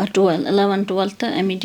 11-12 MET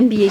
MBA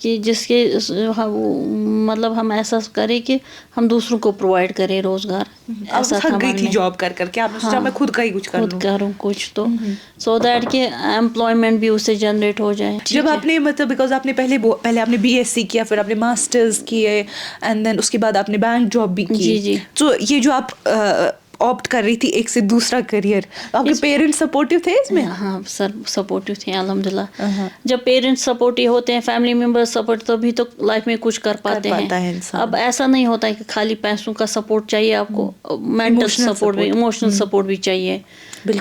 کہ جس کے مطلب ہم ایسا کریں کہ ہم دوسروں کو پرووائڈ کریں روزگار. ایسا تھک گئی تھی جاب کر کے آپ نے سوچا میں خود کا ہی کچھ کروں کچھ تو سو دیٹ کہ امپلائمنٹ بھی اس سے جنریٹ ہو جائے. جب آپ نے مطلب بیکاز آپ نے پہلے آپ نے BSc کیا, پھر آپ نے ماسٹرز کیے, اینڈ دین اس کے بعد آپ نے بینک جاب بھی کی. تو یہ جو آپ آپٹ کر رہی تھی ایک سے دوسرا کریئر, آپ کے پیرنٹس سپورٹیو تھے اس میں؟ ہاں سر سپورٹیو تھے الحمد للہ. جب پیرنٹس سپورٹیو ہوتے ہیں, فیملی ممبرس سپورٹ, تبھی تو لائف میں کچھ کر پاتے ہیں. اب ایسا نہیں ہوتا ہے کہ خالی پیسوں کا سپورٹ چاہیے آپ کو, مینٹل سپورٹ بھی, ایموشنل سپورٹ بھی چاہیے.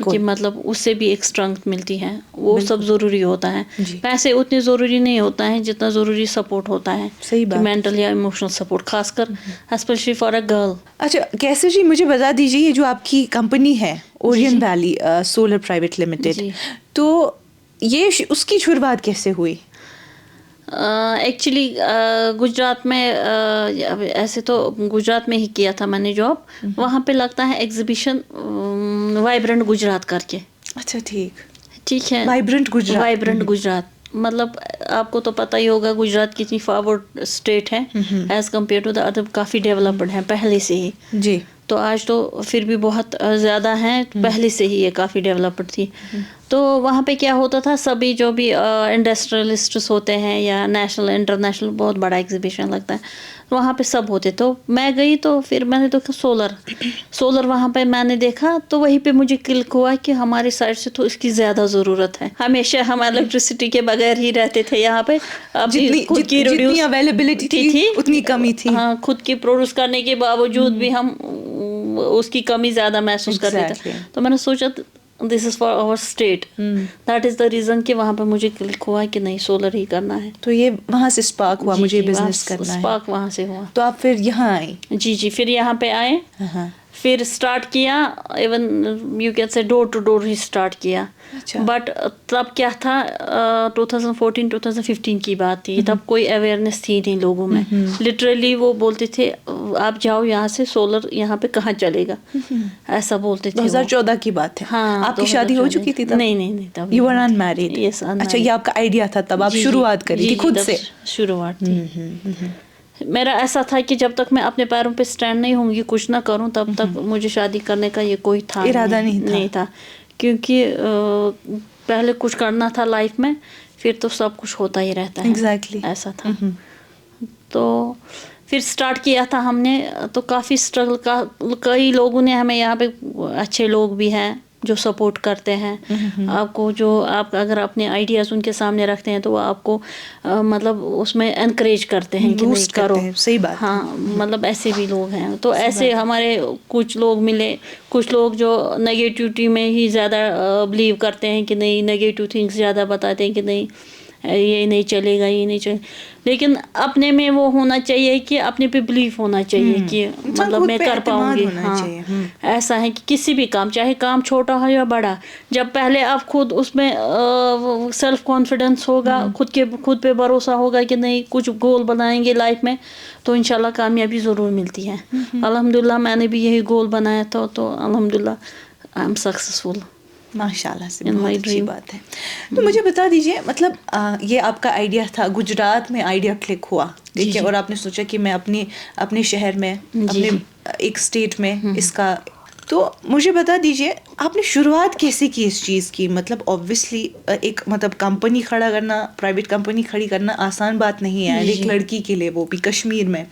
کہ مطلب اس سے بھی ایک اسٹرنگتھ ملتی ہے, وہ سب ضروری ہوتا ہے. پیسے اتنے ضروری نہیں ہوتا ہے جتنا ضروری سپورٹ ہوتا ہے, مینٹل یا ایموشنل سپورٹ, خاص کر اسپیشلی فار اے گرل. اچھا کیسے جی, مجھے بتا دیجیے یہ جو آپ کی کمپنی ہے اورین ویلی سولر پرائیویٹ لمیٹڈ, تو یہ اس کی شروعات کیسے ہوئی؟ ایکچولی گجرات میں, ایسے تو گجرات میں ہی کیا تھا میں نے جاب. وہاں پہ لگتا ہے ایگزیبیشن وائبرنٹ گجرات کر کے. اچھا ٹھیک ہے, وائبرنٹ گجرات. مطلب آپ کو تو پتہ ہی ہوگا گجرات کتنی فارورڈ اسٹیٹ ہے as compare to the other, کافی ڈیولپڈ ہے پہلے سے ہی. جی تو آج تو پھر بھی بہت زیادہ ہیں, پہلے سے ہی یہ کافی ڈیولپڈ تھی. تو وہاں پہ کیا ہوتا تھا, سبھی جو بھی انڈسٹریلسٹس ہوتے ہیں یا نیشنل انٹرنیشنل بہت بڑا ایگزیبیشن لگتا ہے, وہاں پہ سب ہوتے. تو میں گئی تو پھر میں نے دیکھا سولر وہاں پہ میں نے دیکھا, تو وہیں پہ مجھے کلک ہوا کہ ہماری سائڈ سے تو اس کی زیادہ ضرورت ہے. ہمیشہ ہم الیکٹریسٹی کے بغیر ہی رہتے تھے یہاں پہ. خود کی جتنی اویلیبلٹی تھی اتنی کمی تھی. ہاں, خود کی پروڈیوس کرنے کے باوجود بھی ہم اس کی کمی زیادہ محسوس کرتے تھے. تو میں نے سوچا this is for our state, that is the reason کہ وہاں پہ مجھے کلک ہوا کہ نہیں سولر ہی کرنا ہے. تو یہ وہاں سے اسپارک ہوا مجھے بزنس کرنا ہے. اسپارک وہاں سے ہوا. تو آپ پھر یہاں آئیں؟ جی پھر یہاں پہ آئے, پھر اسٹارٹ کیا, even you can say door to door ہی اسٹارٹ کیا. بٹ تب کیا تھا 2014-2015 کی بات تھی, تب کوئی اویئرنیس تھی نہیں لوگوں میں. لٹرلی وہ بولتے تھے آپ جاؤ یہاں سے, سولر یہاں پہ کہاں چلے گا, ایسا بولتے تھے. 2014 کی بات ہے. ہاں, آپ کی شادی ہو چکی تھی تب؟ نہیں تب. You were unmarried? یس. اچھا, یہ آپ کا آئیڈیا تھا تب, آپ شروعات کری تھی خود سے؟ شروعات تھی. میرا ایسا تھا کہ جب تک میں اپنے پیروں پہ اسٹینڈ نہیں ہوں گی, کچھ نہ کروں, تب تک مجھے شادی کرنے کا یہ کوئی ارادہ نہیں تھا. کیونکہ پہلے کچھ کرنا تھا لائف میں, پھر تو سب کچھ ہوتا ہی رہتا ہے. ایگزیکٹلی ایسا تھا. تو پھر اسٹارٹ کیا تھا ہم نے, تو کافی اسٹرگل, کئی لوگوں نے ہمیں, یہاں پہ اچھے لوگ بھی ہیں جو سپورٹ کرتے ہیں آپ کو. جو آپ اگر اپنے آئیڈیاز ان کے سامنے رکھتے ہیں تو وہ آپ کو مطلب اس میں انکریج کرتے ہیں کہ نہیں کرو. صحیح بات. ہاں, مطلب ایسے بھی لوگ ہیں. تو ایسے ہمارے کچھ لوگ ملے, کچھ لوگ جو نگیٹیوٹی میں ہی زیادہ بلیو کرتے ہیں کہ نہیں, نگیٹیو تھنگس زیادہ بتاتے ہیں کہ نہیں یہ نہیں چلے گا, یہ نہیں چلے. لیکن اپنے میں وہ ہونا چاہیے کہ اپنے پہ بلیف ہونا چاہیے کہ مطلب میں کر پاؤں گی. ہاں, ایسا ہے کہ کسی بھی کام, چاہے کام چھوٹا ہو یا بڑا, جب پہلے آپ خود اس میں سیلف کانفیڈنس ہوگا, خود پہ بھروسہ ہوگا کہ نہیں کچھ گول بنائیں گے لائف میں, تو انشاءاللہ کامیابی ضرور ملتی ہے. الحمدللہ میں نے بھی یہی گول بنایا تھا, تو الحمدللہ آئی ایم سکسیزفل. ماشاء اللہ سے بہت اچھی بات ہے. تو مجھے بتا دیجیے, مطلب یہ آپ کا آئیڈیا تھا, گجرات میں آئیڈیا کلک ہوا, ٹھیک ہے, اور آپ نے سوچا کہ میں اپنے شہر میں, اپنے ایک اسٹیٹ میں اس کا. تو مجھے بتا دیجیے آپ نے شروعات کیسے کی اس چیز کی؟ مطلب اوبویسلی ایک مطلب کمپنی کھڑا کرنا, پرائیویٹ کمپنی کھڑی کرنا آسان بات نہیں ہے ایک لڑکی کے لیے, وہ بھی کشمیر میں.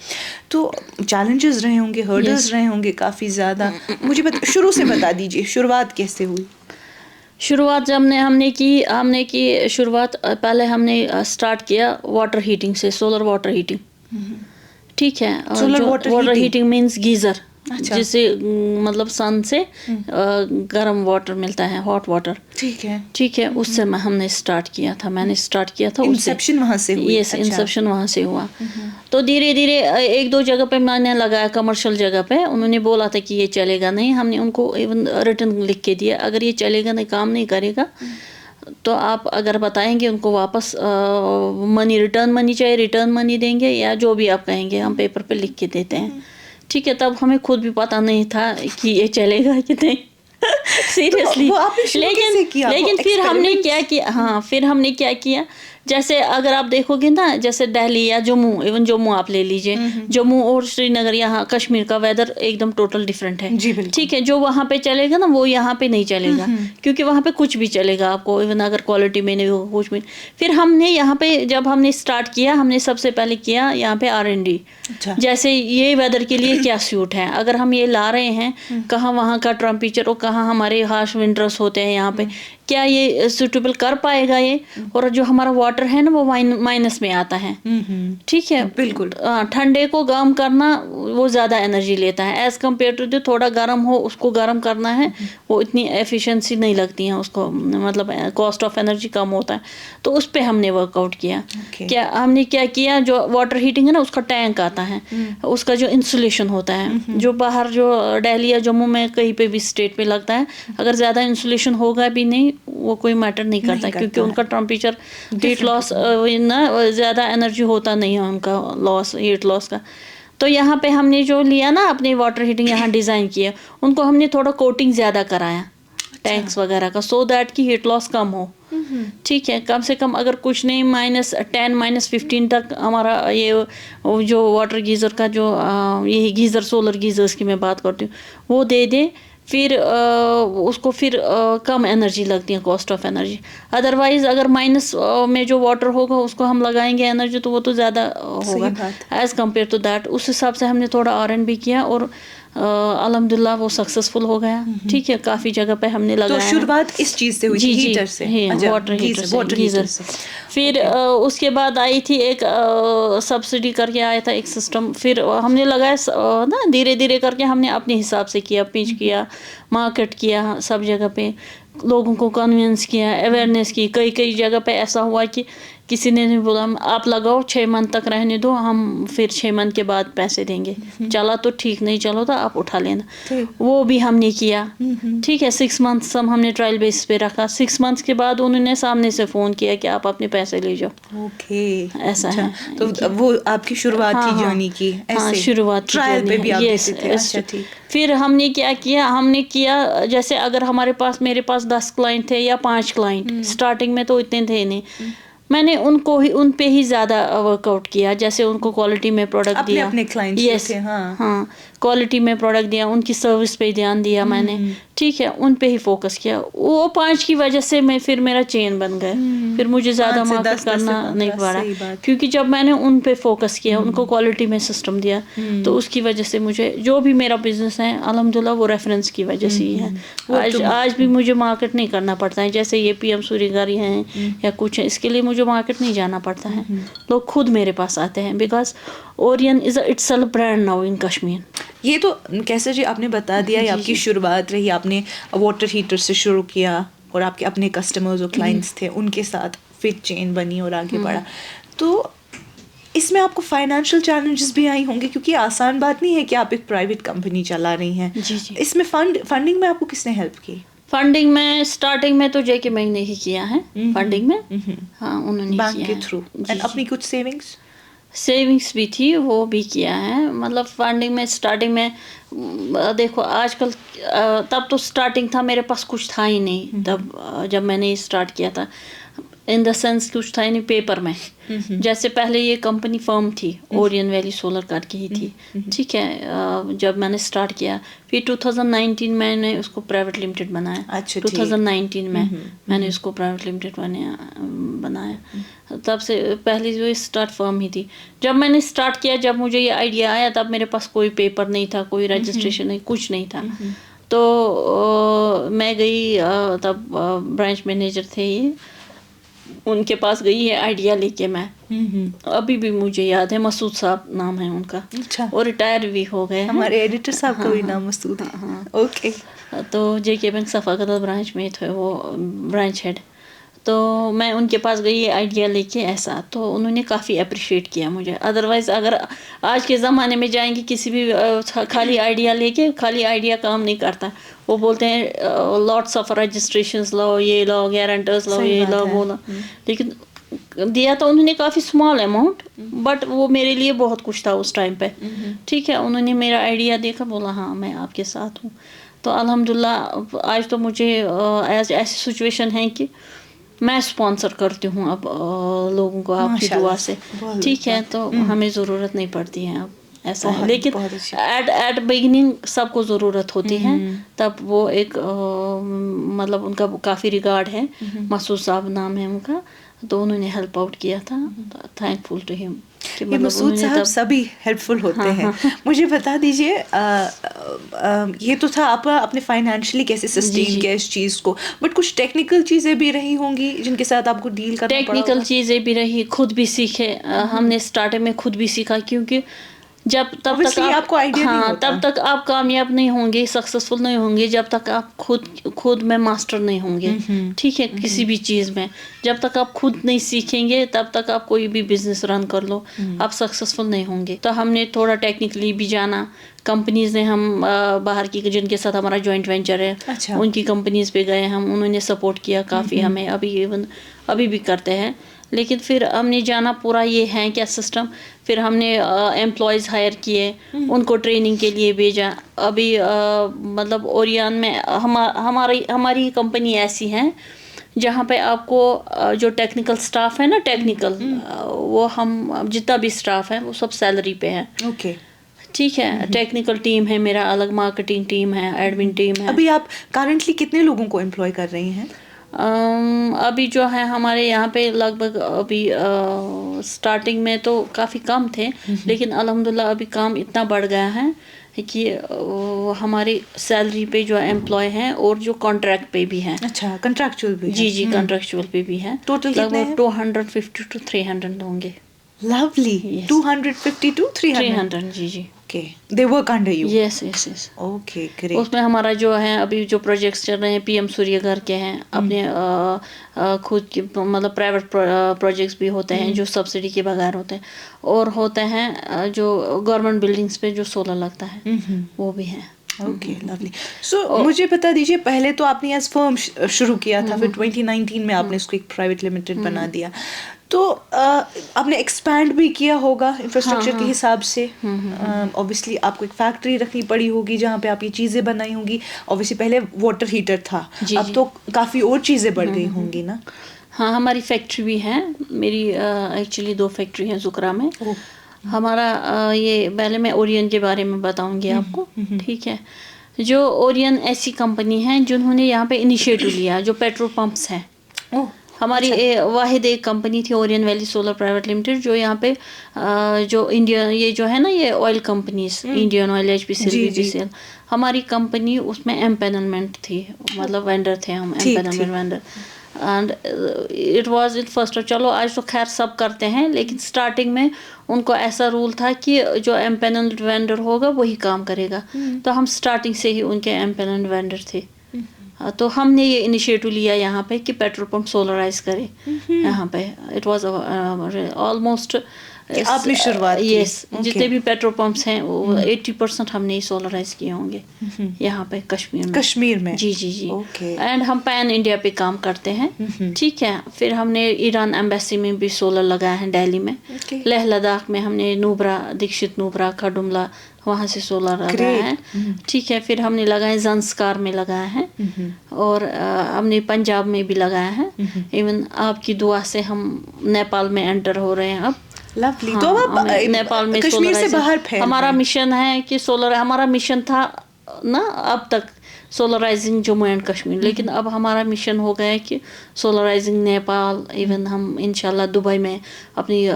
تو چیلنجز رہے ہوں گے, ہرڈلز رہے ہوں گے کافی زیادہ. مجھے شروع سے بتا دیجیے شروعات کیسے ہوئی؟ شروعات جب ہم نے کی شروعات, پہلے ہم نے اسٹارٹ کیا واٹر ہیٹنگ سے, سولر واٹر ہیٹنگ. ٹھیک ہے, solar water heating means geyser, جس سے مطلب سن سے گرم واٹر ملتا ہے, ہاٹ واٹر. ٹھیک ہے, اس سے ہم نے اسٹارٹ کیا تھا. میں نے اسٹارٹ کیا تھا, انسیپشن وہاں سے ہوئی. یس, انسیپشن وہاں سے ہوا. تو دھیرے دھیرے 1-2 جگہ پہ میں نے لگایا, کمرشل جگہ پہ. انہوں نے بولا تھا کہ یہ چلے گا نہیں. ہم نے ان کو ایون ریٹن لکھ کے دیا, اگر یہ چلے گا نہیں, کام نہیں کرے گا, تو آپ اگر بتائیں گے ان کو واپس منی, ریٹرن منی چاہے ریٹرن منی دیں گے, یا جو بھی آپ کہیں گے ہم پیپر پہ لکھ کے دیتے ہیں. ٹھیک ہے, تب ہمیں خود بھی پتہ نہیں تھا کہ یہ چلے گا کہ نہیں, سیریسلی. لیکن پھر ہم نے کیا کیا, پھر ہم نے کیا کیا, جیسے اگر آپ دیکھو گے نا جیسے دہلی یا جموں، ایون جموں آپ لے لیجیے، جموں اور سری نگر یہاں کشمیر کا ویدر ایک دم ٹوٹل ڈفرینٹ ہے. ٹھیک ہے، جو وہاں پہ چلے گا نا وہ یہاں پہ نہیں چلے گا، کیونکہ وہاں پہ کچھ بھی چلے گا آپ کو، ایون اگر کوالٹی میں نہیں ہوگا کچھ بھی. پھر ہم نے یہاں پہ جب ہم نے اسٹارٹ کیا، ہم نے سب سے پہلے کیا یہاں پہ R&D. جیسے یہ ویدر کے لیے کیا سیوٹ ہے، اگر ہم یہ لا رہے ہیں کہاں وہاں کا ٹمپریچر اور کہاں ہمارے ہارش ونٹرس ہوتے ہیں یہاں پہ، کیا یہ سوٹیبل کر پائے گا یہ. اور جو ہمارا واٹر ہے نا وہ مائنس میں آتا ہے. ٹھیک ہے، بالکل. ٹھنڈے کو گرم کرنا وہ زیادہ انرجی لیتا ہے ایز کمپیئر ٹو جو تھوڑا گرم ہو اس کو گرم کرنا ہے، وہ اتنی ایفیشنسی نہیں لگتی ہے اس کو، مطلب کاسٹ آف انرجی کم ہوتا ہے. تو اس پہ ہم نے ورک آؤٹ کیا. کیا ہم نے کیا کیا، جو واٹر ہیٹنگ ہے نا اس کا ٹینک آتا ہے، اس کا جو انسولیشن ہوتا ہے، جو باہر جو دہلی یا جموں میں کہیں پہ بھی اسٹیٹ میں لگتا ہے، اگر زیادہ انسولیشن ہوگا بھی نہیں وہ کوئی میٹر نہیں کرتا، کیونکہ ان کا ٹمپریچر ہیٹ لاس نا زیادہ انرجی ہوتا نہیں ہے ان کا لاس، ہیٹ لاس کا. تو یہاں پہ ہم نے جو لیا نا اپنے واٹر ہیٹنگ یہاں ڈیزائن کیا، ان کو ہم نے تھوڑا کوٹنگ زیادہ کرایا ٹینکس وغیرہ کا، سو دیٹ کی ہیٹ لاس کم ہو. ٹھیک ہے، کم سے کم اگر کچھ نہیں -10 -15 تک ہمارا یہ جو واٹر گیزر کا جو یہی گیزر سولر گیزرس کی میں بات کرتی ہوں وہ دے دیں. پھر اس کو پھر کم انرجی لگتی ہے، کاسٹ آف انرجی. ادروائز اگر مائنس میں جو واٹر ہوگا اس کو ہم لگائیں گے انرجی تو وہ تو زیادہ ہوگا ایز کمپیئر ٹو دیٹ. اس حساب سے ہم نے تھوڑا R&D کیا اور الحمد للہ وہ سکسیزفل ہو گیا. ٹھیک ہے، کافی جگہ پہ ہم نے لگایا. تو شروعات اس چیز سے ہوئی تھی، ہیٹر سے، واٹر ہیٹر سے. پھر اس کے بعد آئی تھی ایک سبسڈی کر کے آیا تھا ایک سسٹم، پھر ہم نے لگایا نا دھیرے دھیرے کر کے ہم نے اپنے حساب سے کیا، پچ کیا، مارکیٹ کیا، سب جگہ پہ لوگوں کو کنوینس کیا، اویئرنیس کی. کئی جگہ پہ ایسا ہوا کہ کسی نے بولا آپ لگاؤ 6 منتھ تک رہنے دو، ہم پھر 6 منتھ کے بعد پیسے دیں گے. چلا تو ٹھیک، نہیں چلو تو آپ اٹھا لینا. وہ بھی ہم نے کیا. ٹھیک ہے، 6 منتھس ہم نے ٹرائل بیس پہ رکھا. 6 منتھس کے بعد انہوں نے سامنے سے فون کیا کہ آپ اپنے پیسے لے جاؤ. اوکے، ایسا ہے. تو وہ آپ کی شروعات کی جرنی کی، ایسے شروعات ٹرائل پہ بھی آپ دیتے تھے. اچھا ٹھیک. پھر ہم نے کیا کیا، ہم نے کیا جیسے اگر میرے پاس 10 کلائنٹ تھے یا 5 کلائنٹ، اسٹارٹنگ میں تو اتنے تھے نہیں، میں نے ان پہ ہی زیادہ ورک آؤٹ کیا. جیسے ان کو کوالٹی میں پروڈکٹ دیا، یس ہاں کوالٹی میں پروڈکٹ دیا، ان کی سروس پہ دھیان دیا میں نے. ٹھیک ہے، ان پہ ہی فوکس کیا. وہ 5 کی وجہ سے پھر میرا چین بن گیا. پھر مجھے زیادہ مارکیٹ کرنا نہیں پڑا، کیونکہ جب میں نے ان پہ فوکس کیا، ان کو کوالٹی میں سسٹم دیا، تو اس کی وجہ سے مجھے جو بھی میرا بزنس ہے الحمدللہ وہ ریفرنس کی وجہ سے ہی ہے. آج بھی مجھے مارکیٹ نہیں کرنا پڑتا ہے. جیسے یہ PM سوری گاری ہیں یا کچھ ہے، اس کے لیے مجھے مارکیٹ نہیں جانا پڑتا ہے. لوگ خود میرے پاس آتے ہیں، because Orion is itself brand now in Kashmir. یہ تو کیسے جی آپ نے بتا دیا، یہ آپ کی شروعات رہی. آپ نے واٹر ہیٹر سے شروع کیا اور آپ کے اپنے کسٹمرز اور کلائنٹس تھے، ان کے ساتھ پھر چین بنی اور آگے بڑھا. تو اس میں آپ کو فائنینشیل چیلنجز بھی آئی ہوں گے، کیونکہ آسان بات نہیں ہے کہ آپ ایک پرائیویٹ کمپنی چلا رہی ہیں. اس میں فنڈنگ میں آپ کو کس نے ہیلپ کی؟ فنڈنگ میں اسٹارٹنگ میں تو JK بینک نے ہی کیا ہے فنڈنگ میں. ہاں انہوں نے بینک کے تھرو. اپنی کچھ سیونگس بھی تھی، وہ بھی کیا ہے. مطلب فنڈنگ میں اسٹارٹنگ میں دیکھو آج کل، تب تو اسٹارٹنگ تھا میرے پاس کچھ تھا ہی نہیں تب جب میں نے اسٹارٹ کیا تھا. ان دا سینس کچھ تھا ہی نہیں پیپر میں. جیسے پہلے یہ کمپنی فرم تھی، اورین ویلی سولر کر کے ہی تھی. ٹھیک ہے، جب میں نے اسٹارٹ کیا پھر 2019 میں نے اس کو پرائیویٹ لمیٹڈ بنایا. 2019 میں نے اس کو پرائیویٹ لمیٹڈ بنایا. تب سے پہلی جو اسٹارٹ فرم ہی تھی. جب میں نے اسٹارٹ کیا، جب مجھے یہ آئیڈیا آیا، تب میرے پاس کوئی پیپر نہیں تھا، کوئی رجسٹریشن نہیں، کچھ نہیں تھا. تو میں گئی، تب برانچ مینیجر تھے یہ، ان کے پاس گئی یہ آئیڈیا لے کے. میں ابھی بھی مجھے یاد ہے، مسعود صاحب نام ہے ان کا، وہ ریٹائر بھی ہو گئے. ہمارے ایڈیٹر صاحب کا بھی نام مسعود ہے. اوکے. تو JK بینک ثقافت برانچ میں تھے وہ برانچ ہیڈ. تو میں ان کے پاس گئی یہ آئیڈیا لے کے ایسا، تو انہوں نے کافی اپریشیٹ کیا مجھے. ادروائز اگر آج کے زمانے میں جائیں گے کسی بھی خالی آئیڈیا لے کے، خالی آئیڈیا کام نہیں کرتا. وہ بولتے ہیں لاٹس آف رجسٹریشنز لاؤ، یہ لاؤ، گارنٹرز لاؤ، یہ لاؤ، وہ لاؤ. لیکن دیا تو انہوں نے کافی اسمال اماؤنٹ، بٹ وہ میرے لیے بہت کچھ تھا اس ٹائم پہ. ٹھیک ہے، انہوں نے میرا آئیڈیا دیکھا، بولا ہاں میں آپ کے ساتھ ہوں. تو الحمدللہ آج تو مجھے ایسی سچویشن ہے کہ میں اسپانسر کرتی ہوں اب لوگوں کو آپ کی دعا سے, ٹھیک ہے, تو ہمیں ضرورت نہیں پڑتی ہے اب, ایسا ہے. لیکن ایٹ بگننگ سب کو ضرورت ہوتی ہے, تب وہ ایک مطلب ان کا کافی ریگارڈ ہے, مسعود صاحب نام ہے ان کا, تو انہوں نے ہیلپ آؤٹ کیا تھا, تھینک فل ٹو ہم. یہ مسعود صاحب سبھی ہیلپ فل ہوتے ہیں. مجھے بتا دیجیے, یہ تو تھا آپ اپنے فائنینشلی کیسے سسٹین کیا اس چیز کو, بٹ کچھ ٹیکنیکل چیزیں بھی رہی ہوں گی جن کے ساتھ آپ کو ڈیل کرنا پڑا. ٹیکنیکل چیزیں بھی رہی, خود بھی سیکھے ہم نے, اسٹارٹنگ میں خود بھی سیکھا, کیونکہ جب تب تک آپ کو آئیڈیا نہیں ہوتا, تب تک آپ کامیاب نہیں ہوں گے, سکسیزفل نہیں ہوں گے, جب تک آپ خود میں ماسٹر نہیں ہوں گے, ٹھیک ہے, کسی بھی چیز میں جب تک آپ خود نہیں سیکھیں گے تب تک آپ کوئی بھی بزنس رن کر لو, آپ سکسیزفل نہیں ہوں گے. تو ہم نے تھوڑا ٹیکنیکلی بھی جانا, کمپنیز نے ہم باہر کی جن کے ساتھ ہمارا جوائنٹ وینچر ہے, ان کی کمپنیز پہ گئے ہم, انہوں نے سپورٹ کیا کافی ہمیں, ابھی بھی کرتے ہیں. لیکن پھر ہم نے جانا پورا یہ ہے کیا سسٹم, پھر ہم نے امپلائیز ہائر کیے, ان کو ٹریننگ کے لیے بھیجا. ابھی مطلب اوریان میں ہماری کمپنی ایسی ہے جہاں پہ آپ کو جو ٹیکنیکل سٹاف ہے نا, ٹیکنیکل وہ ہم جتنا بھی سٹاف ہے وہ سب سیلری پہ ہے. اوکے, ٹھیک ہے, ٹیکنیکل ٹیم ہے میرا الگ, مارکیٹنگ ٹیم ہے, ایڈمن ٹیم ہے. ابھی آپ کرنٹلی کتنے لوگوں کو امپلائی کر رہی ہیں؟ ابھی جو ہے ہمارے یہاں پہ لگ بھگ ابھی اسٹارٹنگ میں تو کافی کم تھے, لیکن الحمدللہ ابھی کام اتنا بڑھ گیا ہے کہ ہماری سیلری پہ جو امپلائی ہیں اور جو کانٹریکٹ پہ بھی ہیں. اچھا, کنٹریکچوئل بھی, جی کانٹریکچوئل پہ بھی ہیں. ٹوٹل لگ بھگ 250 to 300 ہوں گے. Lovely. 250 to 300. G. Okay. They work under you. Yes. Okay, great. اس میں ہمارا جو ہے ابھی جو پروجیکٹس چل رہے ہیں پی ایم سوریہ گھر کے ہیں, اپنے خود کے مطلب پرائیویٹ پروجیکٹس بھی ہوتے ہیں جو سبسڈی کے بغیر ہوتے ہیں, اور ہوتے ہیں جو گورنمنٹ بلڈنگس پہ جو سولر لگتا ہے وہ بھی ہیں. Okay, lovely. سو مجھے بتا دیجیے, پہلے تو آپ نے ایز فرم شروع کیا تھا, پھر 2019 میں آپ نے اس کو ایک پرائیویٹ لمیٹڈ بنا دیا, تو آپ نے ایکسپینڈ بھی کیا ہوگا انفراسٹرکچر کے حساب سے. اوبیسلی آپ کو ایک فیکٹری رکھنی پڑی ہوگی جہاں پہ آپ یہ چیزیں بنائی ہوں گی. اوبیسلی پہلے واٹر ہیٹر تھا, اب تو کافی اور چیزیں بڑھ گئی ہوں گی نا. ہاں, ہماری فیکٹری بھی ہے, میری ایکچولی 2 فیکٹری ہیں زکرہ میں. ہمارا یہ پہلے میں اورین کے بارے میں بتاؤں گی آپ کو, ٹھیک ہے. جو اورین ایسی کمپنی ہے جنہوں نے یہاں پہ انیشیٹو لیا, جو پیٹرول پمپس ہیں. ہماری واحد ایک کمپنی تھی اورین ویلی سولر پرائیویٹ لمیٹڈ, جو یہاں پہ جو انڈیا یہ جو ہے نا یہ oil companies, Indian oil, H P C L, B P C L, ہماری کمپنی اس میں ایمپینلمنٹ تھی, مطلب وینڈر تھے ہم, empanelment vendor. And it was in first, چلو آج تو خیر سب کرتے ہیں, لیکن اسٹارٹنگ میں ان کو ایسا رول تھا کہ جو ایمپینلڈ وینڈر ہوگا وہی کام کرے گا. تو ہم اسٹارٹنگ سے ہی ان کے ایمپینلڈ وینڈر تھے. تو ہم نے یہ انیشیٹو لیا یہاں پہ کہ پیٹرول پمپ سولرائز کرے یہاں پہ. اٹ واز آلموسٹ آپ نے شروعات کی. یس, جتنے بھی پیٹرول پمپس ہیں وہ 80% ہم نے سولرائز کیے ہوں گے یہاں پہ کشمیر میں. جی. اینڈ ہم پین انڈیا پہ کام کرتے ہیں, ٹھیک ہے. پھر ہم نے ایران ایمبیسی میں بھی سولر لگایا ہے, دہلی میں. لیہ لداخ میں ہم نے نوبرا, دیکشت نوبرا, کھڈملا, وہاں سے سولر لگایا ہے, ٹھیک ہے. پھر ہم نے لگایا زنسکار میں لگایا ہے, اور ہم نے پنجاب میں بھی لگایا ہے. ایون آپ کی دعا سے ہم نیپال میں انٹر ہو رہے ہیں اب. لولی. تو نیپال میں کشمیر سے باہر پھیل, ہمارا مشن ہے کہ ہمارا مشن تھا نا اب تک سولرائزنگ جموں اینڈ کشمیر, لیکن اب ہمارا مشن ہو گیا ہے کہ سولرائزنگ نیپال. ایون ہم انشاءاللہ دبئی میں اپنی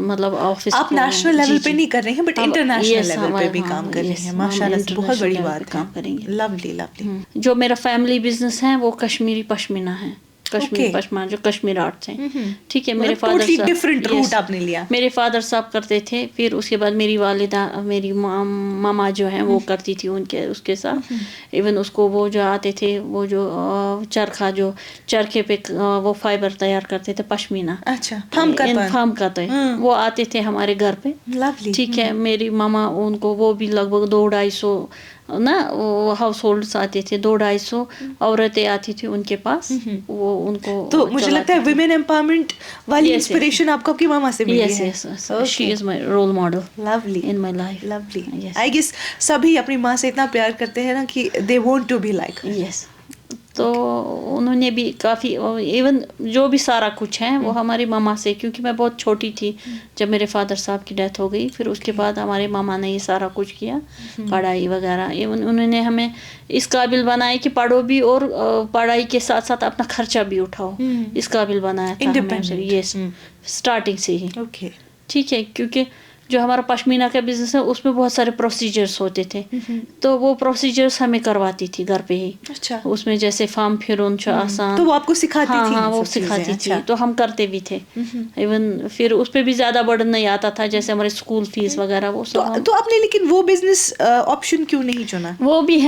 مطلب آفس, آپ نیشنل لیول پہ نہیں کر رہے ہیں بٹ انٹرنیشنل لیول پہ بھی کام کر رہے ہیں. ماشاءاللہ, بہت بڑی بات کام کریں گے. لولی. جو میرا فیملی بزنس ہے وہ کشمیری پشمینہ ہے, کشمیری پشمینہ جو کشمیر آرٹس ہیں, ٹھیک ہے. میرے فادر ڈفرنٹ روٹ آپ نے لیا. میرے فادر صاحب کرتے تھے, پھر اس کے بعد میری والدہ, میری ماما جو ہیں وہ کرتی تھی اس کے ساتھ. ایون اس کو وہ جو آتے تھے, وہ جو چرخہ, جو چرخے پہ وہ فائبر تیار کرتے تھے پشمینہ, اچھا, فام کرتے, وہ آتے تھے ہمارے گھر پہ, ٹھیک ہے. میری ماما ان کو وہ بھی لگ بھگ 200-250 نا ہاؤس ہولڈس آتے تھے, 200-250 عورتیں آتی تھی ان کے پاس, وہ ان کو. تو مجھے لگتا ہے ویمن امپاورمنٹ والی انسپریشن آپ کو آپ کی ماما سے ملی ہے. She is my role model. Lovely. In my life. Lovely. I guess سبھی اپنی ماں سے اتنا پیار کرتے ہیں نا کہ they want to be like. Yes. تو انہوں نے بھی کافی ایون جو بھی سارا کچھ ہے وہ ہماری ماما سے, کیونکہ میں بہت چھوٹی تھی جب میرے فادر صاحب کی ڈیتھ ہو گئی, پھر اس کے بعد ہمارے ماما نے یہ سارا کچھ کیا, پڑھائی وغیرہ. ایون انہوں نے ہمیں اس قابل بنایا کہ پڑھو بھی اور پڑھائی کے ساتھ ساتھ اپنا خرچہ بھی اٹھاؤ, اس قابل بنایا تھا ہمیں یہ اسٹارٹنگ سے ہی. ٹھیک ہے, کیونکہ جو ہمارا پشمینہ کا بزنس ہے اس میں بہت سارے پروسیجرز ہوتے تھے, تو وہ پروسیجرز ہمیں کرواتی تھی گھر پہ ہی. اچھا. اس میں جیسے فارم پھرون آسان, تو وہ آپ کو سکھاتی تھی. ہاں وہ سکھاتی تھی, تو ہم کرتے بھی تھے. ایون پھر اس پہ بھی زیادہ برڈن نہیں آتا تھا, جیسے ہمارے اسکول فیس وغیرہ وہ سب. تو آپ نے لیکن وہ بزنس آپشن کیوں نہیں چنا؟ وہ بھی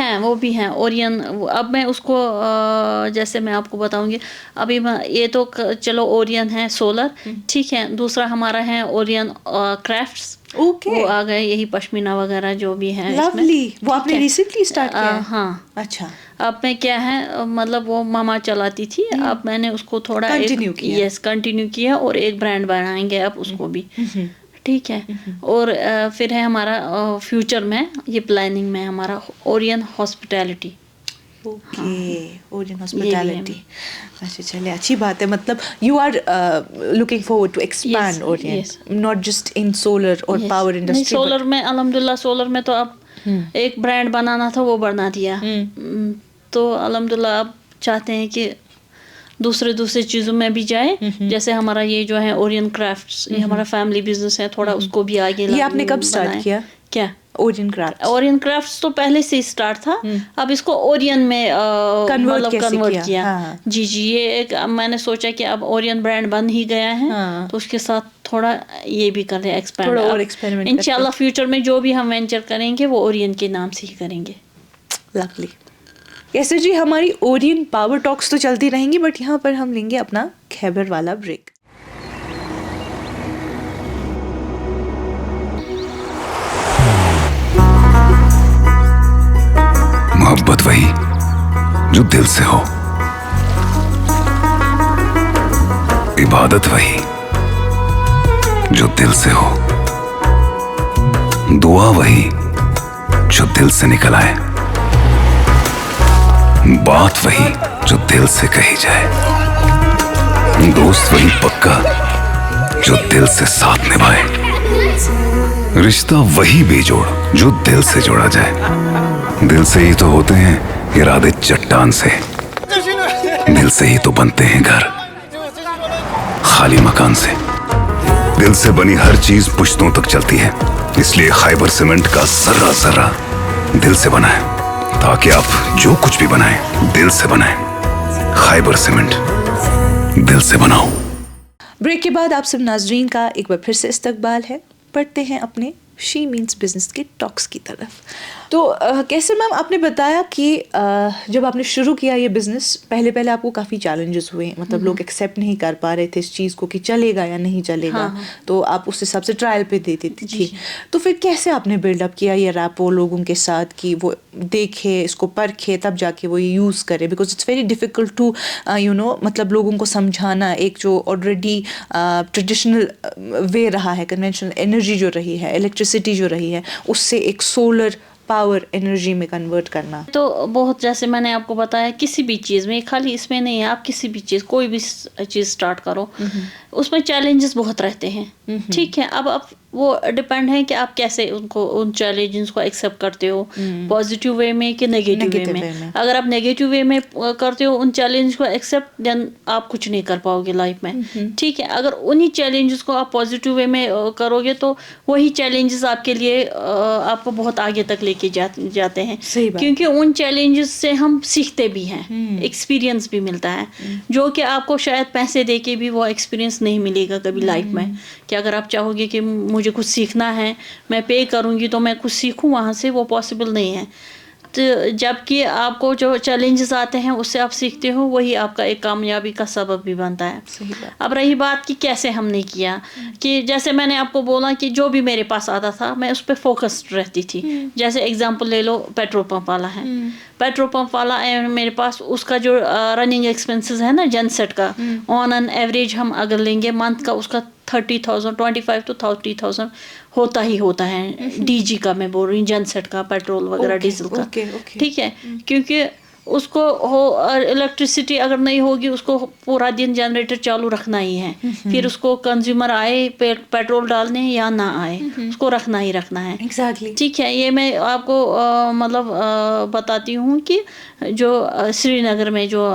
ہیں اورین. اب میں اس کو جیسے میں آپ کو بتاؤں گی, ابھی یہ تو چلو اورین ہے سولر, ٹھیک ہے. دوسرا ہمارا ہے اورین کرافٹس, وہ آ گئے, یہی پشمینہ وغیرہ جو بھی ہے. لولی, وہ آپ نے ریسنٹلی اسٹارٹ کیا ہے؟ ہاں. اچھا. اب میں کیا ہے مطلب وہ ماما چلاتی تھی, اب میں نے اس کو تھوڑا کنٹینیو کیا اور ایک برانڈ بنائیں گے اب اس کو بھی. ٹھیک ہے. اور پھر ہے ہمارا فیوچر میں یہ پلاننگ میں ہمارا اورین ہاسپٹیلٹی. اورین ہاسپٹیلٹی. اچھا چلے, اچھی بات ہے. مطلب you are looking forward to expand Orion, not just in solar اور پاور انڈسٹری. سولر میں الحمدللہ, سولر میں تو اب ایک برانڈ بنانا تھا وہ بنا دیا, تو الحمدللہ اب چاہتے ہیں کہ دوسرے چیزوں میں بھی جائے. جیسے ہمارا یہ جو ہے اورین کرافٹس, یہ ہمارا فیملی بزنس ہے, تھوڑا اس کو بھی آگے. یہ آپ نے کب اسٹارٹ کیا؟ کیا اورین کرافٹس؟ اورین کرافٹس تو پہلے سے اسٹارٹ تھا, اب اس کو اورین میں کنورٹ کیا. جی یہ ایک میں نے سوچا کہ اب اورین برانڈ بن ہی گیا ہے, تو اس کے ساتھ تھوڑا یہ بھی کر رہے ہیں ایکسپینڈ. انشاءاللہ فیوچر میں جو بھی ہم وینچر کریں گے وہ اورین کے نام سے ہی کریں گے. لولی. یسر جی, ہماری اورین پاور ٹاکس تو چلتی رہیں گی, بٹ یہاں پر ہم لیں گے اپنا خیبر والا بریک. محبت وہی جو دل سے ہو, عبادت وہی جو دل سے ہو, دعا وہی جو دل سے نکل آئے, بات وہی جو دل سے کہی جائے, دوست وہی پکا جو دل سے ساتھ نبھائے, رشتہ وہی بے جوڑ جو دل سے جوڑا جائے. دل سے ہی تو ہوتے ہیں ارادے چٹان سے, دل سے ہی تو بنتے ہیں گھر خالی مکان سے. دل سے بنی ہر چیز پشتوں تک چلتی ہے, اس لیے خیبر سیمنٹ کا ذرہ ذرہ دل سے بنا ہے, تاکہ آپ جو کچھ بھی بنائیں دل سے بنائیں. خیبر سیمنٹ, دل سے بناؤ. بریک کے بعد آپ سب ناظرین کا ایک بار پھر سے استقبال ہے. پڑھتے ہیں اپنے شی مینس بزنس کے ٹاکس کی طرف. تو کیسر میم, آپ نے بتایا کہ جب آپ نے شروع کیا یہ بزنس, پہلے آپ کو کافی چیلنجز ہوئے, مطلب لوگ ایکسیپٹ نہیں کر پا رہے تھے اس چیز کو کہ چلے گا یا نہیں چلے گا, تو آپ اس حساب سے ٹرائل پہ دیتی تھی. تو پھر کیسے آپ نے بلڈ اپ کیا یہ ریپو لوگوں کے ساتھ کہ وہ دیکھے, اس کو پرکھے, تب جا کے وہ یہ یوز کرے, because it's very difficult to مطلب لوگوں کو سمجھانا ایک جو آلریڈی ٹریڈیشنل وے رہا ہے, کنونشنل انرجی جو رہی ہے, الیکٹریسٹی جو رہی ہے, اس سے ایک سولر پاور انرجی میں کنورٹ کرنا. تو بہت, جیسے میں نے آپ کو بتایا, کسی بھی چیز میں, خالی اس میں نہیں ہے, آپ کسی بھی چیز, کوئی بھی چیز اسٹارٹ کرو, اس میں چیلنجز بہت رہتے ہیں. ٹھیک ہے. اب وہ ڈپینڈ ہے کہ آپ کیسے ان چیلنجز کو ایکسیپٹ کرتے ہو, پازیٹیو وے میں کہ نیگیٹو وے میں. اگر آپ نیگیٹو وے میں کرتے ہو ان چیلنج کو ایکسیپٹ, دین آپ کچھ نہیں کر پاؤ گے لائف میں. ٹھیک ہے. اگر انہی چیلنجز کو آپ پازیٹیو وے میں کرو گے تو وہی چیلنجز آپ کے لیے آپ کو بہت آگے تک لے کے جاتے ہیں, کیونکہ ان چیلنجز سے ہم سیکھتے بھی ہیں, ایکسپیرینس بھی ملتا ہے, جو کہ آپ کو شاید پیسے دے کے بھی وہ ایکسپیرینس نہیں ملے گا کبھی لائف میں. کہ اگر آپ چاہو گے کہ مجھے کچھ سیکھنا ہے, میں پے کروں گی تو میں کچھ سیکھوں وہاں سے, وہ پاسبل نہیں ہے. تو جب کہ آپ کو جو چیلنجز آتے ہیں اس سے آپ سیکھتے ہو, وہی آپ کا ایک کامیابی کا سبب بھی بنتا ہے. اب رہی بات کہ کیسے ہم نے کیا, کہ جیسے میں نے آپ کو بولا کہ جو بھی میرے پاس آتا تھا میں اس پہ فوکسڈ رہتی تھی. جیسے اگزامپل لے لو, پیٹرول پمپ والا ہے, پیٹرول پمپ والا میرے پاس, اس کا جو رننگ ایکسپینسز ہے نا جن سیٹ کا, آن این ایوریج ہم اگر لیں گے منتھ کا, اس کا 30,000 25 to 30,000 ہوتا ہی ہوتا ہے. ڈی جی کا میں بول رہی ہوں, جن سیٹ کا, پیٹرول وغیرہ ڈیزل کا. ٹھیک ہے. کیونکہ اس کو ہو الیکٹریسٹی اگر نہیں ہوگی اس کو پورا دن جنریٹر چالو رکھنا ہی ہے. پھر اس کو کنزیومر آئے پیٹرول ڈالنے یا نہ آئے اس کو رکھنا ہی رکھنا ہے. ایگزیکٹلی. ٹھیک ہے. یہ میں آپ کو مطلب بتاتی ہوں کہ جو سری نگر میں جو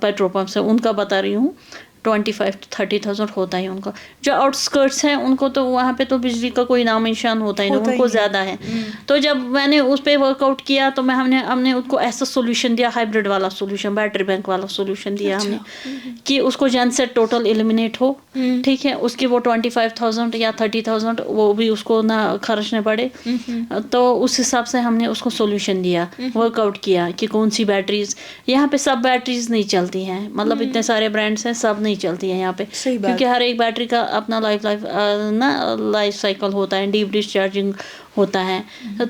پیٹرول پمپس ہیں ان کا بتا رہی ہوں 25,000 to 30,000 ہوتا ہے ان کا. جو آؤٹ اسکرٹس ہیں ان کو تو وہاں پہ تو بجلی کا کوئی نام نشان ہوتا ہی نہیں, ان کو زیادہ ہے. تو جب میں نے اس پہ ورک آؤٹ کیا تو ہم نے ان کو ایسا سولوشن دیا, ہائبرڈ والا سولوشن, بیٹری بینک والا سولوشن دیا ہم نے کہ اس کو جن سے ٹوٹل ایلیمنیٹ ہو. ٹھیک ہے. اس کی وہ 25,000 یا 30,000 وہ بھی اس کو نہ خرچنے پڑے. تو اس حساب سے ہم نے اس کو سولوشن دیا, ورک آؤٹ کیا کہ کون سی بیٹریز. یہاں پہ سب بیٹریز نہیں چلتی ہیں, مطلب اتنے سارے برانڈس ہیں سب نہیں چلتی ہے یہاں پہ, کیونکہ ہر ایک بیٹری کا اپنا لائف سائیکل ہوتا ہے, ڈیپ ڈسچارجنگ ہوتا ہے.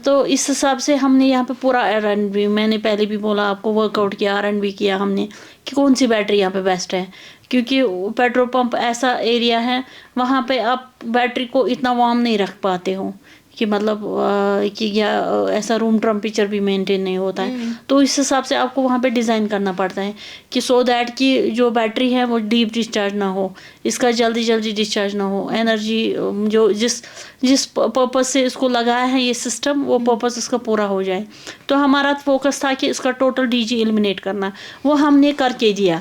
تو اس حساب سے ہم نے یہاں پہ پورا R&D, میں نے پہلے بھی بولا آپ کو, ورک آؤٹ کیا, R&D کیا ہم نے کہ کون سی بیٹری یہاں پہ بیسٹ ہے. کیونکہ پیٹرول پمپ ایسا ایریا ہے وہاں پہ آپ بیٹری کو اتنا وارم نہیں رکھ پاتے ہو کہ مطلب کہ ایسا روم ٹمپریچر بھی مینٹین نہیں ہوتا ہے. تو اس حساب سے آپ کو وہاں پہ ڈیزائن کرنا پڑتا ہے کہ سو دیٹ کہ جو بیٹری ہے وہ ڈیپ ڈسچارج نہ ہو, اس کا جلدی ڈسچارج نہ ہو. انرجی جو جس پرپز سے اس کو لگایا ہے یہ سسٹم, وہ پرپز اس کا پورا ہو جائے. تو ہمارا فوکس تھا کہ اس کا ٹوٹل DG ایلیمنیٹ کرنا, وہ ہم نے کر کے دیا.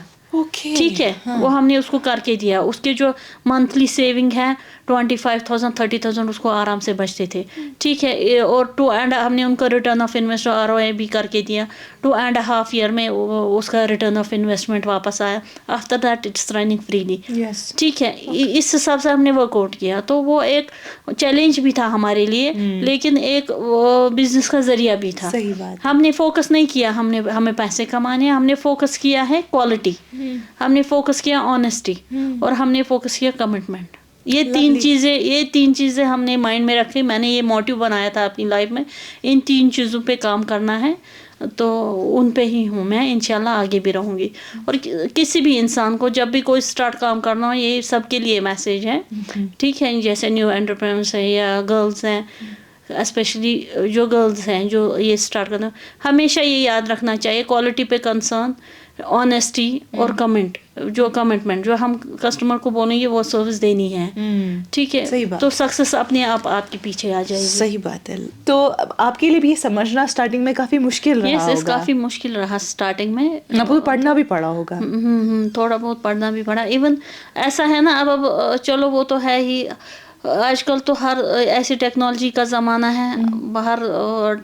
ٹھیک ہے. وہ ہم نے اس کو کر کے دیا. اس کے جو منتھلی سیونگ ہے 25,000 30,000 اس کو آرام سے بچتے تھے. ٹھیک ہے. اور ہم نے ان کا ریٹرن آف انویسٹمنٹ ROI بھی کر کے دیا. 2.5 ایئر میں اس کا ریٹرن آف انویسٹمنٹ واپس آیا. After that it's running freely. ٹھیک ہے. اس حساب سے ہم نے ورک آؤٹ کیا. تو وہ ایک چیلنج بھی تھا ہمارے لیے, لیکن ایک بزنس کا ذریعہ بھی تھا. ہم نے فوکس نہیں کیا ہمیں پیسے کمانے, ہم نے فوکس کیا ہے کوالٹی, ہم نے فوکس کیا آنیسٹی, اور ہم نے فوکس کیا کمٹمنٹ. یہ تین چیزیں ہم نے مائنڈ میں رکھی. میں نے یہ موٹیو بنایا تھا اپنی لائف میں, ان 3 چیزوں پہ کام کرنا ہے. تو ان پہ ہی ہوں میں, انشاءاللہ آگے بھی رہوں گی. اور کسی بھی انسان کو جب بھی کوئی سٹارٹ کام کرنا ہو, یہ سب کے لیے میسیج ہے. ٹھیک ہے. جیسے نیو انٹرپرینرز ہیں یا گرلز ہیں, اسپیشلی جو گرلز ہیں جو یہ سٹارٹ کرنا, ہمیشہ یہ یاد رکھنا چاہیے کوالٹی پہ کنسرن, آنیسٹی اور کمٹمنٹ جو ہم کسٹمر کو بولیں گے وہ سروس دینی ہے. ٹھیک ہے. تو سکسیس اپنے آپ کے پیچھے آ جائے گی. صحیح بات ہے. تو آپ کے لیے بھی یہ سمجھنا اسٹارٹنگ میں کافی مشکل رہا ہوگا. کافی مشکل رہا اسٹارٹنگ میں. آپ کو پڑھنا بھی پڑا ہوگا. تھوڑا بہت پڑھنا بھی پڑا. ایون ایسا ہے نا, اب چلو وہ تو ہے ہی, آج کل تو ہر ایسی ٹیکنالوجی کا زمانہ ہے, ہر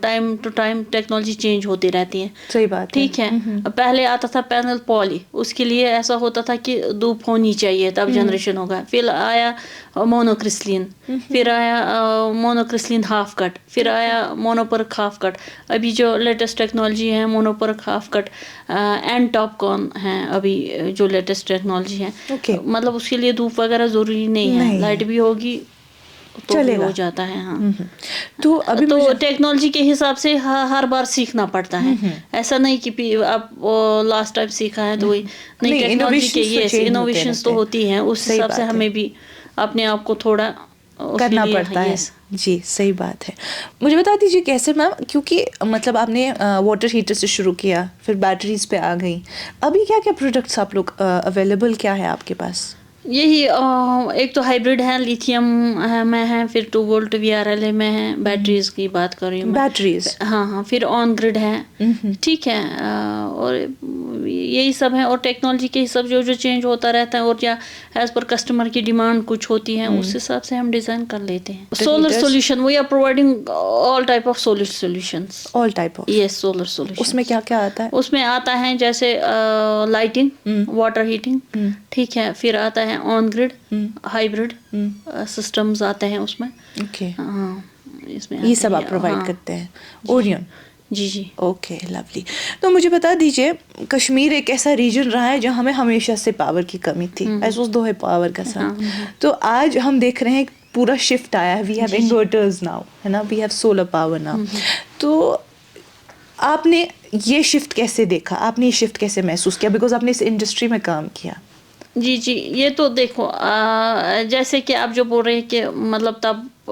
time to time technology change ہوتی رہتی ہے. صحیح بات. ٹھیک ہے. پہلے آتا تھا پینل پالی, اس کے لیے ایسا ہوتا تھا کہ دھوپ ہونی چاہیے تب جنریشن ہوگا. پھر آیا مونو کرسلین, پھر آیا مونو کرسلین ہاف کٹ, پھر آیا مونوپرک ہاف کٹ. ابھی جو لیٹسٹ ٹیکنالوجی ہے مونوپرک ہاف کٹ اینڈ ٹاپ کون ہیں ابھی جو لیٹسٹ ٹیکنالوجی ہے. مطلب اس کے لیے دھوپ وغیرہ ضروری نہیں ہے, لائٹ بھی ہوگی تو ہو جاتا ہے. ہاں. تو ٹیکنالوجی کے حساب سے ہر بار سیکھنا پڑتا ہے. ایسا نہیں کہ آپ لاسٹ ٹائم سیکھا ہے تو وہی نہیں. ٹیکنالوجی کے یہ انوویشنز تو ہوتی ہیں, اس حساب سے ہمیں بھی اپنے آپ کو تھوڑا کرنا پڑتا ہے. جی صحیح بات ہے. مجھے بتا دیجیے کیسے میم, کیونکہ مطلب آپ نے واٹر ہیٹر سے شروع کیا, پھر بیٹریز پہ آ گئی, ابھی کیا کیا پروڈکٹس آپ لوگ اویلیبل کیا ہے آپ کے پاس؟ یہی ایک تو ہائبرڈ ہے, لیتھیم میں ہے, پھر 2 وولٹ VRLA میں ہے. بیٹریز کی بات کر رہی ہوں بیٹریز. ہاں. پھر آن گریڈ ہے. ٹھیک ہے. اور یہی سب ہے. اور ٹیکنالوجی کے حساب جو چینج ہوتا رہتا ہے, اور کیا ایز پر کسٹمر کی ڈیمانڈ کچھ ہوتی ہے, اس حساب سے ہم ڈیزائن کر لیتے ہیں. Solar solution, we are providing all type of solar solutions. All type of. Yes, solar solution. اس میں کیا کیا آتا ہے؟ اس میں آتا ہے جیسے لائٹنگ, واٹر ہیٹنگ. ٹھیک ہے. پھر آتا ہے آن گریڈ, ہائبرڈ سسٹمز آتے ہیں اس میں. ہاں, اس میں یہ سب آپ پرووائڈ کرتے ہیں. اوریون. جی. Okay, lovely. تو مجھے بتا دیجیے, کشمیر ایک ایسا ریجن رہا ہے جہاں ہمیں ہمیشہ سے پاور کی کمی تھی, ایسوس دو ہے پاور کا ساتھ. تو آج ہم دیکھ رہے ہیں پورا شفٹ آیا ہے, وی ہیو انورٹرز ناؤ, ہے نا, we have solar power now. تو آپ نے یہ شفٹ کیسے دیکھا, آپ نے یہ شفٹ کیسے محسوس کیا, بیکاز آپ نے اس انڈسٹری میں کام کیا؟ جی, یہ تو دیکھو جیسے کہ آپ جو بول رہے ہیں کہ مطلب تب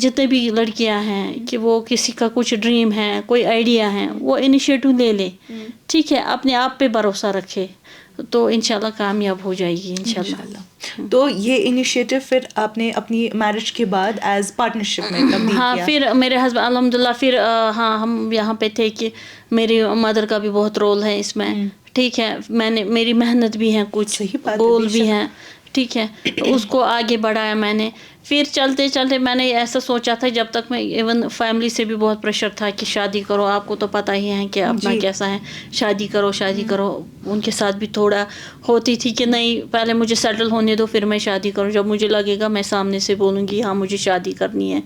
جتنے بھی لڑکیاں ہیں کہ وہ کسی کا کچھ ڈریم ہے, کوئی آئیڈیا ہے, وہ انیشیٹو لے لے, ٹھیک ہے, اپنے آپ پہ بھروسہ رکھے تو انشاءاللہ کامیاب ہو جائے گی انشاءاللہ. تو یہ انیشیٹو پھر آپ نے اپنی میرج کے بعد ایز پارٹنرشپ میں تبدیل کیا؟ ہاں, پھر میرے ہسبینڈ الحمدللہ پھر ہاں ہم یہاں پہ تھے کہ میری مدر کا بھی بہت رول ہے اس میں, ٹھیک ہے, میری محنت بھی ہے, کچھ گول بھی ہیں, ٹھیک ہے, اس کو آگے بڑھایا میں نے. پھر چلتے چلتے میں نے ایسا سوچا تھا, جب تک میں ایون فیملی سے بھی بہت پریشر تھا کہ شادی کرو, آپ کو تو پتہ ہی ہے کہ اپنا کیسا ہے, شادی کرو شادی کرو. ان کے ساتھ بھی تھوڑا ہوتی تھی کہ نہیں پہلے مجھے سیٹل ہونے دو پھر میں شادی کروں, جب مجھے لگے گا میں سامنے سے بولوں گی ہاں مجھے شادی کرنی ہے.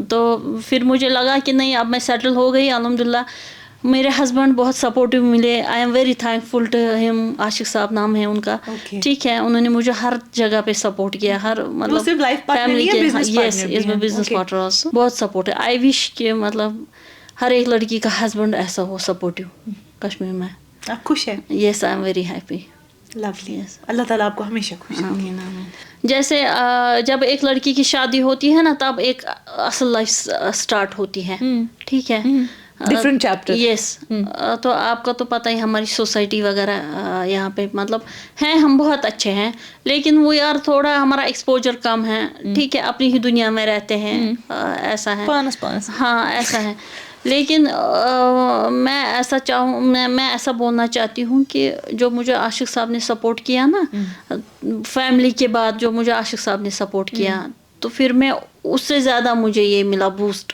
تو پھر مجھے لگا کہ نہیں اب میں سیٹل ہو گئی الحمدللہ. میرے ہسبینڈ بہت سپورٹیو ملے, I am very thankful to him. Ashiq صاحب نام ہے ان کا, ٹھیک ہے, انہوں نے مجھے ہر جگہ پہ سپورٹ کیا, ہر مطلب فیملی کے. یس از مائی بزنس پارٹنر آلسو, بہت سپورٹ ہے. آئی وش کہ مطلب ہر ایک لڑکی کا ہسبینڈ ایسا ہو سپورٹیو کشمیر میں. آپ خوش ہیں؟ Yes I am very happy. Lovely, اللہ تعالیٰ آپ کو ہمیشہ خوش رکھے. آمین آمین. جیسے جب ایک لڑکی کی شادی ہوتی ہے نا تب ایک اصل لائف اسٹارٹ ہوتی ہے, ٹھیک ہے, ڈفرنٹ چیپٹر. یس, تو آپ کا تو پتہ ہی ہماری سوسائٹی وغیرہ یہاں پہ مطلب ہیں, ہم بہت اچھے ہیں لیکن وہ یار تھوڑا ہمارا ایکسپوجر کم ہے, ٹھیک ہے, اپنی ہی دنیا میں رہتے ہیں, ایسا ہے. ہاں ایسا ہے. لیکن میں ایسا چاہوں, میں ایسا بولنا چاہتی ہوں کہ جو مجھے عاشق صاحب نے سپورٹ کیا نا, فیملی کے بعد جو مجھے عاشق صاحب نے سپورٹ کیا, تو پھر میں اس سے زیادہ مجھے یہ ملا بوسٹ.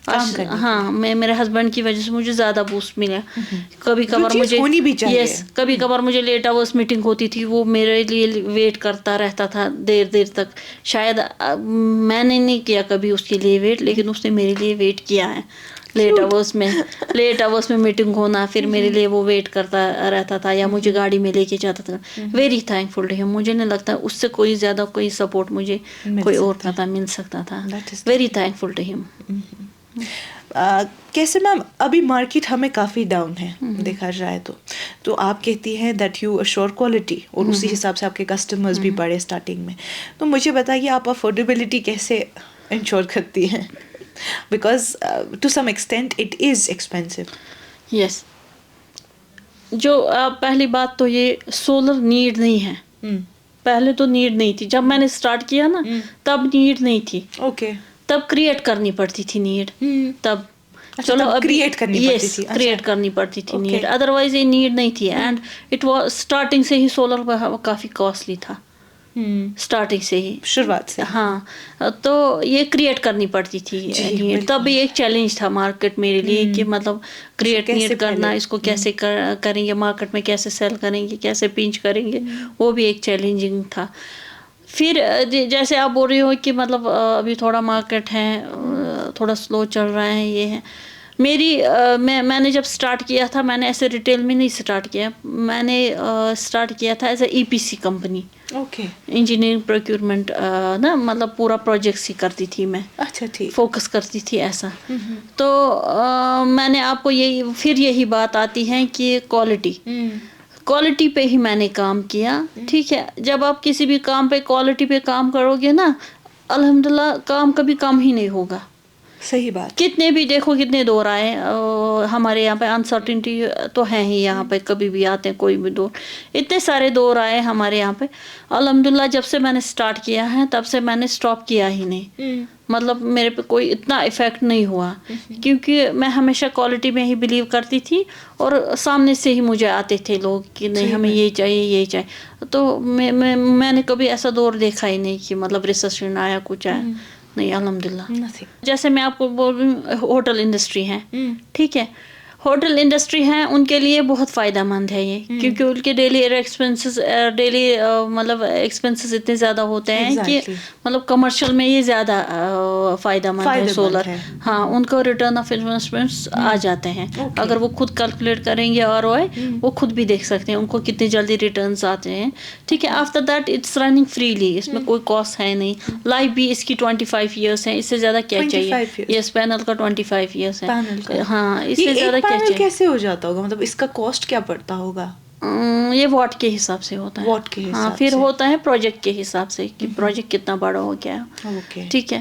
ہاں, میں میرے ہسبینڈ کی وجہ سے مجھے زیادہ بوسٹ ملا. کبھی کبھار مجھے کبھی کبھار مجھے لیٹ آورس میٹنگ ہوتی تھی, وہ میرے لیے ویٹ کرتا رہتا تھا دیر تک. شاید میں نے نہیں کیا کبھی اس کے لیے ویٹ, لیکن اس نے میرے لیے ویٹ کیا ہے. لیٹ آورس میں میٹنگ ہونا, پھر میرے لیے وہ ویٹ کرتا رہتا تھا یا مجھے گاڑی میں لے کے جاتا تھا. ویری تھینک فل ٹو ہم. مجھے نہیں لگتا اس سے کوئی زیادہ کوئی سپورٹ مجھے کوئی اور پتہ مل سکتا تھا. ویری تھینک فل ٹو ہم. کیسے میم ابھی مارکیٹ ہمیں کافی ڈاؤن ہے دیکھا جائے تو آپ کہتی ہیں دیٹ یو اشور کوالٹی, اور اسی حساب سے آپ کے کسٹمرز بھی بڑھے اسٹارٹنگ میں. تو مجھے بتائیے آپ افورڈیبلٹی کیسے انشور کرتی ہیں, because to some extent it is expensive. Yes, جو پہلی بات تو یہ سولر نیڈ نہیں ہے. پہلے تو نیڈ نہیں تھی, جب میں نے اسٹارٹ کیا نا تب نیڈ نہیں تھی. اوکے, تب کریٹ کرنی پڑتی تھی نیڈ. تب چلو کریٹ کرنی پڑتی تھی نیڈ, ادروائز یہ نیڈ نہیں تھی. اینڈ اٹ واز اسٹارٹنگ سے ہی سولر کافی کاسٹلی تھا, اسٹارٹنگ سے ہی, شروعات سے. ہاں, تو یہ کریٹ کرنی پڑتی تھی نیڈ. تب بھی ایک چیلنج تھا مارکیٹ میرے لیے کہ مطلب کریٹ نیڈ کرنا, اس کو کیسے کریں گے, مارکیٹ میں کیسے سیل کریں گے, کیسے پینچ کریں گے, وہ بھی ایک چیلنجنگ تھا. پھر جیسے آپ بول رہی ہو کہ مطلب ابھی تھوڑا مارکیٹ ہے, تھوڑا سلو چل رہا ہے, یہ ہے. میں نے جب اسٹارٹ کیا تھا, میں نے ایسے ریٹیل میں نہیں اسٹارٹ کیا, میں نے اسٹارٹ کیا تھا as a E P C company. Okay, engineering procurement نا, مطلب پورا پروجیکٹس ہی کرتی تھی میں. اچھا, ٹھیک, فوکس کرتی تھی ایسا. تو میں نے آپ کو یہی بات آتی ہے کہ کوالٹی پہ ہی میں نے کام کیا, ٹھیک ہے. جب آپ کسی بھی کام پہ کوالٹی پہ کام کرو گے نا, الحمدللہ کام کبھی کم ہی نہیں ہوگا. صحیح بات. کتنے بھی دیکھو کتنے دور آئے ہمارے یہاں پہ, انسرٹنٹی تو ہے ہی یہاں پہ, کبھی بھی آتے ہیں کوئی بھی دور, اتنے سارے دور آئے ہمارے یہاں پہ. الحمدللہ جب سے میں نے اسٹارٹ کیا ہے تب سے میں نے اسٹاپ کیا ہی نہیں. مطلب میرے پہ کوئی اتنا افیکٹ نہیں ہوا, کیونکہ میں ہمیشہ کوالٹی میں ہی بلیو کرتی تھی, اور سامنے سے ہی مجھے آتے تھے لوگ کہ نہیں ہمیں یہ چاہیے. تو میں نے کبھی ایسا دور دیکھا ہی نہیں کہ مطلب ریسیشن آیا, کچھ آیا نہیں, الحمدللہ. جیسے میں آپ کو بول رہی ہوں, ہوٹل انڈسٹری ہے, ٹھیک ہے, ہوٹل انڈسٹری ہیں ان کے لیے بہت فائدہ مند ہے یہ, کیونکہ ان کے ڈیلی ایکسپینسز اتنے زیادہ ہوتے ہیں کہ مطلب کمرشل میں یہ زیادہ فائدہ مند ہے سولر. ہاں, ان کو ریٹرن آف انویسٹمنٹس آ جاتے ہیں, اگر وہ خود کیلکولیٹ کریں گے ROI, وہ خود بھی دیکھ سکتے ہیں ان کو کتنے جلدی ریٹرنس آتے ہیں, ٹھیک ہے. After that it's running freely, اس میں کوئی کاسٹ ہے نہیں. لائف بھی اس کی 25 ایئرس ہے, اس سے زیادہ کیا چاہیے. یس, پینل کا 25 ایئرس ہے. ہاں, اس سے زیادہ کیا چاہیے. کیسے ہو جاتا ہوگا, مطلب اس کا کاسٹ کیا پڑتا ہوگا؟ یہ واٹ کے حساب سے ہوتا ہے. واٹ کے حساب ہاں, پھر ہوتا ہے پروجیکٹ کے حساب سے کہ پروجیکٹ کتنا بڑا ہو گیا, ٹھیک ہے.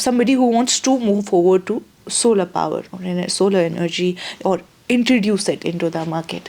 somebody who wants to move forward to solar power or solar energy or introduce it into the market,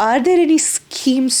are there any schemes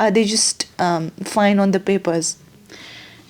are they just fine on the papers?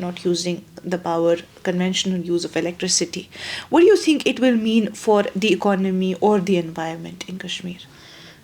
not using the power, conventional use of electricity, what do you think it will mean for the economy or the environment in Kashmir?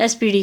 SPD.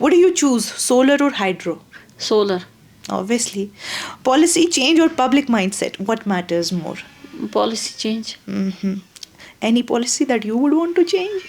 What do you choose, solar or hydro? Solar. Obviously. Policy change or public mindset, what matters more? Policy change. Any policy that you would want to change?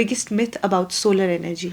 Biggest myth about solar energy?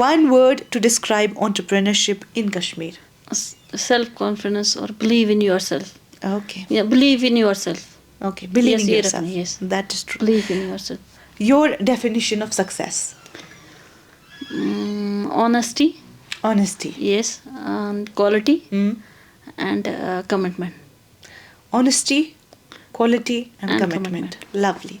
One word to describe entrepreneurship in Kashmir? Self confidence or believe in yourself. Okay. Yeah, believe in yourself. Okay, believe in yourself. Yes, that is true. Believe in yourself. Your definition of success? Honesty. Yes. Quality. And commitment. Honesty, quality and commitment. Lovely.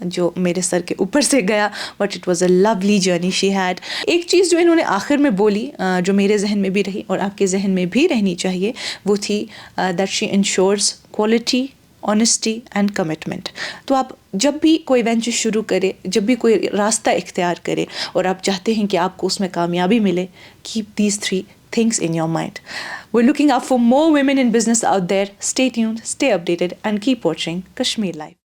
جو میرے سر کے اوپر سے گیا, but it was a lovely journey she had. ایک چیز جو انہوں نے آخر میں بولی جو میرے ذہن میں بھی رہی اور آپ کے ذہن میں بھی رہنی چاہیے, وہ تھی that she insures quality, honesty and commitment. تو آپ جب بھی کوئی وینچر شروع کرے, جب بھی کوئی راستہ اختیار کرے اور آپ چاہتے ہیں کہ آپ کو اس میں کامیابی ملے, keep these 3 things in your mind. We're looking out for more women in business out there. Stay tuned, stay updated and keep watching Kashmir Live.